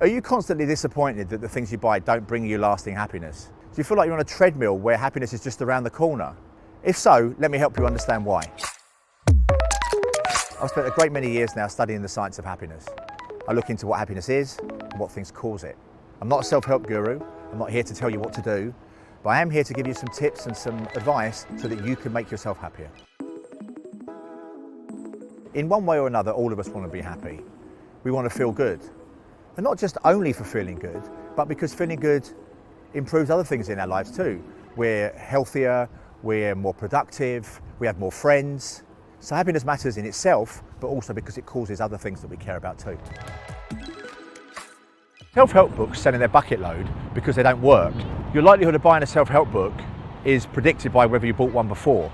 Are you constantly disappointed that the things you buy don't bring you lasting happiness? Do you feel like you're on a treadmill where happiness is just around the corner? If so, let me help you understand why. I've spent a great many years now studying the science of happiness. I look into what happiness is and what things cause it. I'm not a self-help guru. I'm not here to tell you what to do, but I am here to give you some tips and some advice so that you can make yourself happier. In one way or another, all of us want to be happy. We want to feel good. And not just only for feeling good, but because feeling good improves other things in our lives too. We're healthier, we're more productive, we have more friends. So happiness matters in itself, but also because it causes other things that we care about too. Self-help books selling their bucket load because they don't work. Your likelihood of buying a self-help book is predicted by whether you bought one before.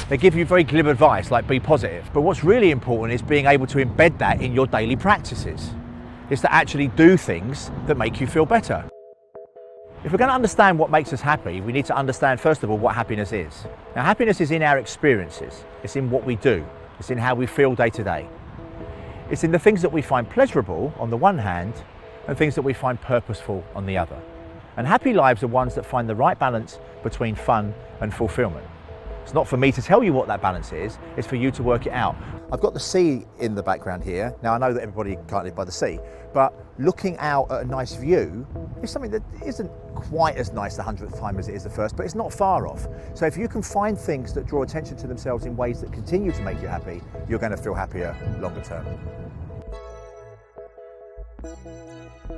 They give you very glib advice like be positive, but what's really important is being able to embed that in your daily practices. Is to actually do things that make you feel better. If we're going to understand what makes us happy, we need to understand first of all what happiness is. Now happiness is in our experiences, it's in what we do, it's in how we feel day to day. It's in the things that we find pleasurable on the one hand and things that we find purposeful on the other. And happy lives are ones that find the right balance between fun and fulfillment. It's not for me to tell you what that balance is, it's for you to work it out. I've got the sea in the background here. Now I know that everybody can't live by the sea, but looking out at a nice view is something that isn't quite as nice the 100th time as it is the first, but it's not far off. So if you can find things that draw attention to themselves in ways that continue to make you happy, you're going to feel happier longer term.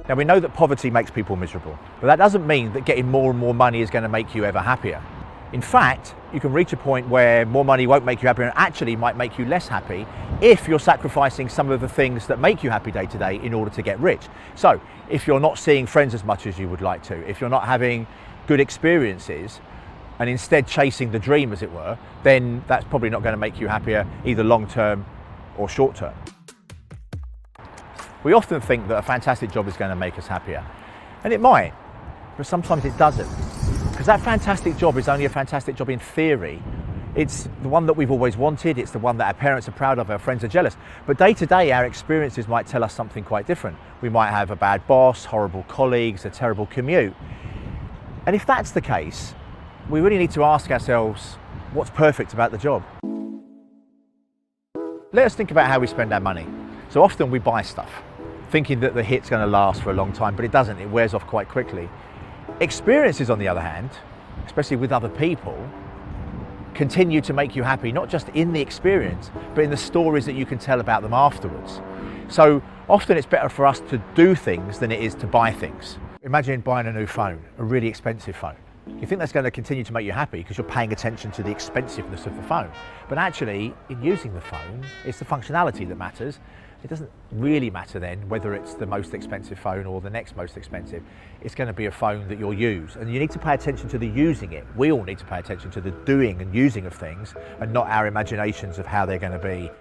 Now we know that poverty makes people miserable, but that doesn't mean that getting more and more money is going to make you ever happier. In fact, you can reach a point where more money won't make you happier and actually might make you less happy if you're sacrificing some of the things that make you happy day to day in order to get rich. So if you're not seeing friends as much as you would like to, if you're not having good experiences and instead chasing the dream as it were, then that's probably not going to make you happier either long term or short term. We often think that a fantastic job is going to make us happier, and it might, but sometimes it doesn't. Because that fantastic job is only a fantastic job in theory. It's the one that we've always wanted, it's the one that our parents are proud of, our friends are jealous. But day to day, our experiences might tell us something quite different. We might have a bad boss, horrible colleagues, a terrible commute. And if that's the case, we really need to ask ourselves, what's perfect about the job? Let us think about how we spend our money. So often we buy stuff, thinking that the hit's going to last for a long time, but it doesn't, it wears off quite quickly. Experiences, on the other hand, especially with other people, continue to make you happy, not just in the experience, but in the stories that you can tell about them afterwards. So often it's better for us to do things than it is to buy things. Imagine buying a new phone, a really expensive phone. You think that's going to continue to make you happy because you're paying attention to the expensiveness of the phone. But actually, in using the phone, it's the functionality that matters. It doesn't really matter then whether it's the most expensive phone or the next most expensive. It's going to be a phone that you'll use, and you need to pay attention to the using it. We all need to pay attention to the doing and using of things and not our imaginations of how they're going to be.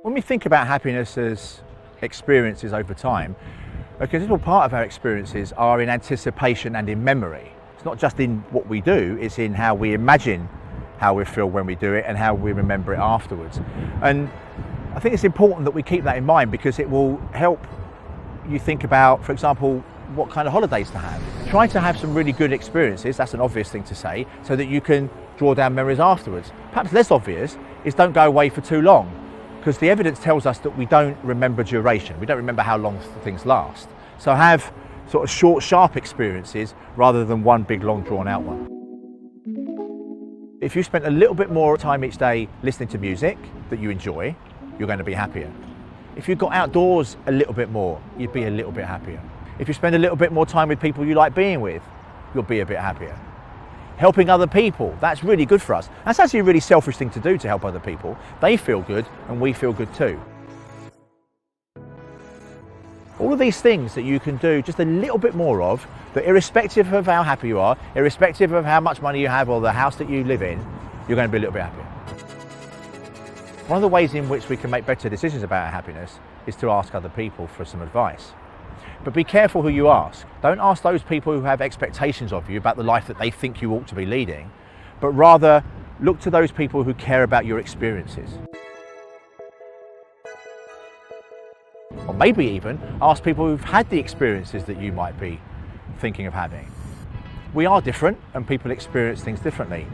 When we think about happiness as experiences over time, a considerable part of our experiences are in anticipation and in memory. It's not just in what we do, it's in how we imagine how we feel when we do it and how we remember it afterwards. And I think it's important that we keep that in mind because it will help you think about, for example, what kind of holidays to have. Try to have some really good experiences, that's an obvious thing to say, so that you can draw down memories afterwards. Perhaps less obvious is don't go away for too long, because the evidence tells us that we don't remember duration, we don't remember how long things last. So have sort of short, sharp experiences rather than one big, long, drawn out one. If you spent a little bit more time each day listening to music that you enjoy, you're going to be happier. If you got outdoors a little bit more, you'd be a little bit happier. If you spend a little bit more time with people you like being with, you'll be a bit happier. Helping other people, that's really good for us. That's actually a really selfish thing to do, to help other people. They feel good and we feel good too. All of these things that you can do just a little bit more of, that irrespective of how happy you are, irrespective of how much money you have or the house that you live in, you're going to be a little bit happier. One of the ways in which we can make better decisions about our happiness is to ask other people for some advice. But be careful who you ask. Don't ask those people who have expectations of you about the life that they think you ought to be leading, but rather look to those people who care about your experiences. Or maybe even ask people who've had the experiences that you might be thinking of having. We are different and people experience things differently,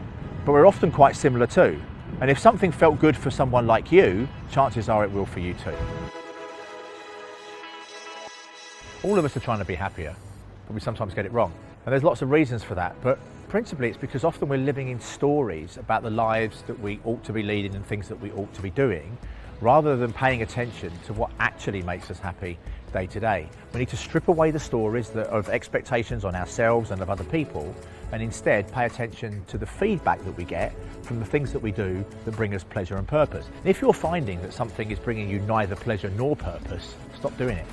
but we're often quite similar too. And if something felt good for someone like you, chances are it will for you too. All of us are trying to be happier, but we sometimes get it wrong. And there's lots of reasons for that, but principally it's because often we're living in stories about the lives that we ought to be leading and things that we ought to be doing, rather than paying attention to what actually makes us happy day to day. We need to strip away the stories of expectations on ourselves and of other people, and instead pay attention to the feedback that we get from the things that we do that bring us pleasure and purpose. And if you're finding that something is bringing you neither pleasure nor purpose, stop doing it.